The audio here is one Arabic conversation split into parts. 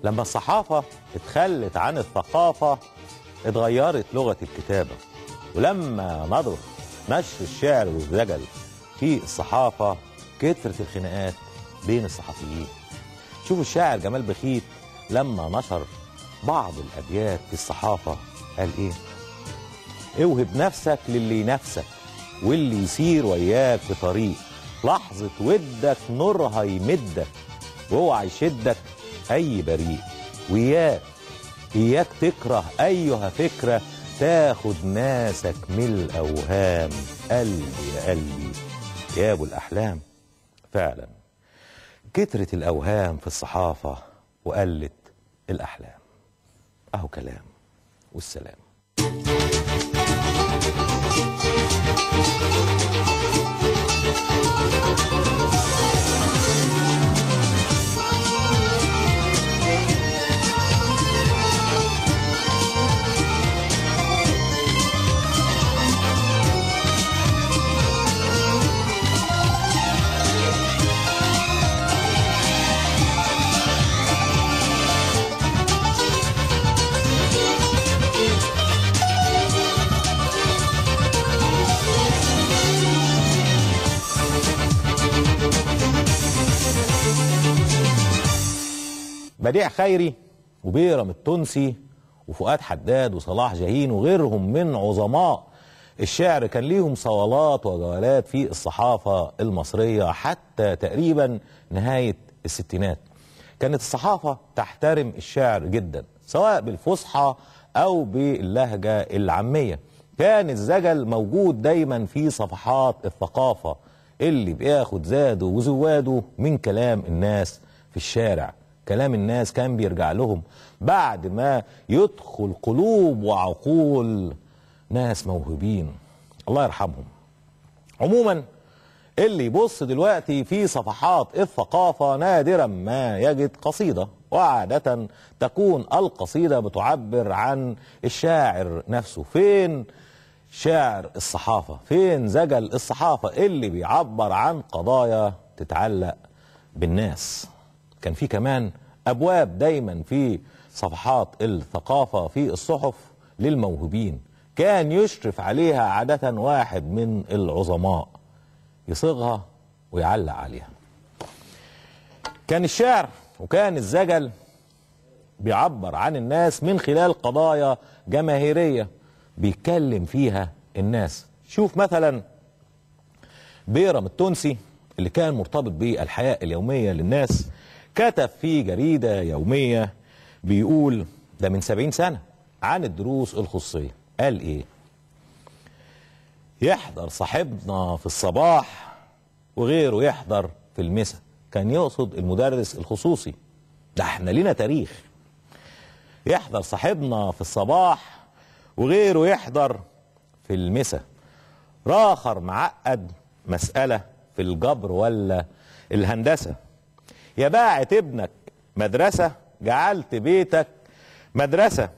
لما الصحافة اتخلت عن الثقافة اتغيرت لغة الكتابة، ولما ندر نشر الشعر والزجل في الصحافة كترت الخناقات بين الصحفيين. شوفوا الشاعر جمال بخيت لما نشر بعض الأبيات في الصحافة قال إيه؟ اوهب نفسك للي ينافسك واللي يسير وياك في طريق، لحظة ودك نورها يمدك واوعى يشدك أي بريء، وإياك تكره أيها فكرة تاخد ناسك من الأوهام. قلبي يا قلبي يا أبو الأحلام. فعلا كترت الأوهام في الصحافة وقلت الأحلام. أهو كلام والسلام. بديع خيري وبيرم التونسي وفؤاد حداد وصلاح جاهين وغيرهم من عظماء الشعر كان ليهم صولات وجولات في الصحافة المصرية حتى تقريبا نهاية الستينات. كانت الصحافة تحترم الشعر جدا سواء بالفصحى أو باللهجة العامية. كان الزجل موجود دايما في صفحات الثقافة اللي بياخد زاده وزواده من كلام الناس في الشارع. كلام الناس كان بيرجع لهم بعد ما يدخل قلوب وعقول ناس موهوبين الله يرحمهم. عموما اللي يبص دلوقتي في صفحات الثقافة نادرا ما يجد قصيدة، وعادة تكون القصيدة بتعبر عن الشاعر نفسه. فين شعر الصحافة؟ فين زجل الصحافة اللي بيعبر عن قضايا تتعلق بالناس؟ كان في كمان أبواب دايما في صفحات الثقافة في الصحف للموهوبين، كان يشرف عليها عادة واحد من العظماء يصيغها ويعلق عليها. كان الشعر وكان الزجل بيعبر عن الناس من خلال قضايا جماهيرية بيتكلم فيها الناس. شوف مثلا بيرم التونسي اللي كان مرتبط بالحياة اليومية للناس، كتب في جريدة يومية بيقول ده من 70 سنة عن الدروس الخصوصية. قال ايه؟ يحضر صاحبنا في الصباح وغيره يحضر في المساء. كان يقصد المدرس الخصوصي، ده احنا لينا تاريخ. يحضر صاحبنا في الصباح وغيره يحضر في المساء. راخر معقد مسألة في الجبر ولا الهندسة. يا باعت ابنك مدرسة جعلت بيتك مدرسة.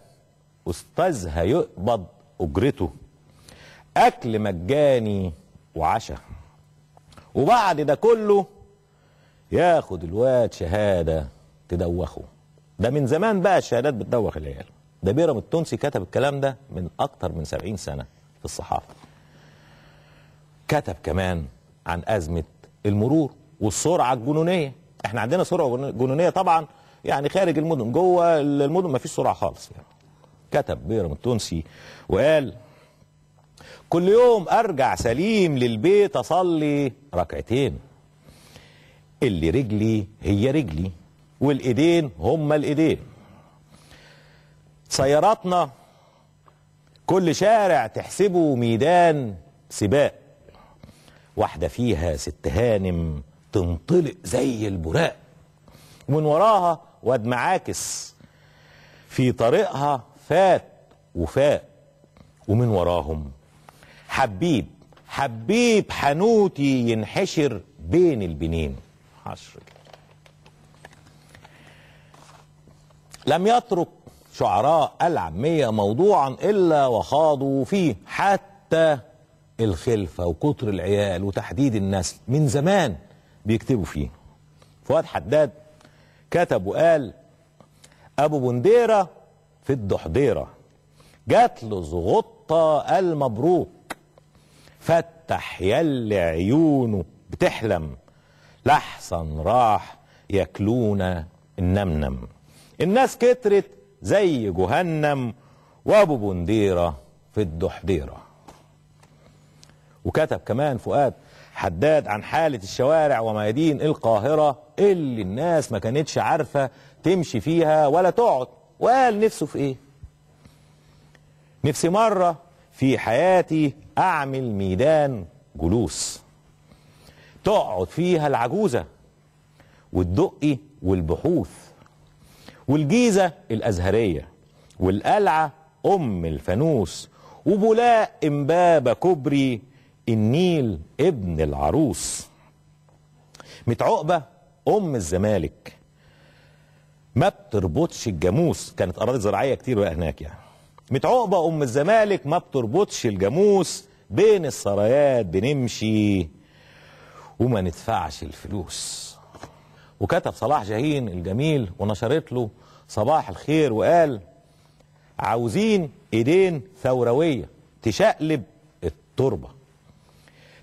أستاذها يقبض أجرته، أكل مجاني وعشاء، وبعد ده كله ياخد الواد شهادة تدوخه. ده من زمان بقى الشهادات بتدوخ العيال. ده بيرم التونسي كتب الكلام ده من أكتر من 70 سنة في الصحافة. كتب كمان عن أزمة المرور والسرعة الجنونية. احنا عندنا سرعة جنونية طبعا يعني خارج المدن، جوه المدن ما فيش سرعة خالص يعني. كتب بيرم التونسي وقال كل يوم ارجع سليم للبيت اصلي ركعتين، اللي رجلي هي رجلي والايدين هما الايدين. سياراتنا كل شارع تحسبه ميدان سباق، واحدة فيها ست هانم تنطلق زي البراق، ومن وراها واد معاكس في طريقها فات وفاق، ومن وراهم حبيب حبيب حنوتي ينحشر بين البنين. حشر. لم يترك شعراء العامية موضوعا إلا وخاضوا فيه، حتى الخلفة وكتر العيال وتحديد النسل من زمان بيكتبوا فيه. فؤاد حداد كتب وقال ابو بنديرة في الدحضيرة جات له زغطة المبروك، فتح يلي عيونه بتحلم، لحسن راح ياكلونا النمنم. الناس كترت زي جهنم وابو بنديرة في الدحضيرة. وكتب كمان فؤاد حداد عن حالة الشوارع وميادين القاهرة اللي الناس ما كانتش عارفة تمشي فيها ولا تقعد، وقال نفسه في ايه؟ نفسي مرة في حياتي اعمل ميدان جلوس تقعد فيها العجوزة والدقي والبحوث والجيزة الازهرية والقلعة ام الفانوس وبولاق امبابة كوبري النيل ابن العروس. متعقبة ام الزمالك ما بتربطش الجاموس، كانت اراضي زراعية كتير بقى هناك يعني. متعقبة ام الزمالك ما بتربطش الجاموس، بين السرايات بنمشي وما ندفعش الفلوس. وكتب صلاح جاهين الجميل ونشرت له صباح الخير وقال عاوزين ايدين ثوروية تشقلب التربة،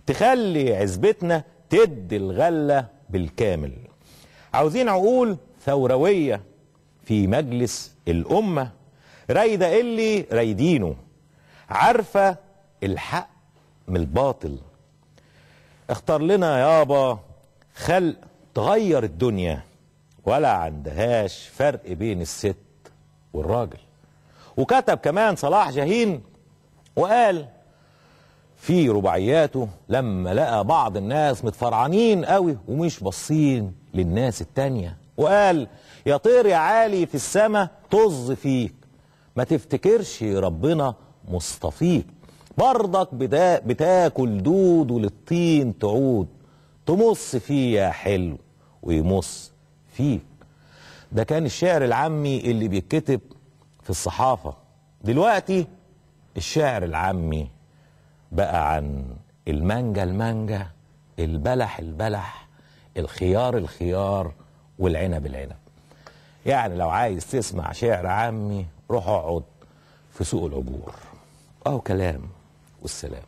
تخلي عزبتنا تدي الغلة بالكامل. عاوزين عقول ثوروية في مجلس الأمة، رايدة اللي رايدينه، عارفة الحق من الباطل. اختار لنا يابا خلق تغير الدنيا، ولا عندهاش فرق بين الست والراجل. وكتب كمان صلاح جاهين وقال في رباعياته لما لقى بعض الناس متفرعنين قوي ومش باصين للناس التانية، وقال يا طير يا عالي في السما طز فيك، ما تفتكرش ربنا مصطفيك، برضك بتاكل دود وللطين تعود، تمص فيه يا حلو ويمص فيك. ده كان الشعر العامي اللي بيتكتب في الصحافة. دلوقتي الشعر العامي بقى عن المانجا المانجا، البلح البلح، الخيار الخيار، والعنب العنب. يعني لو عايز تسمع شعر عامي روح اقعد في سوق العبور. اهو كلام والسلام.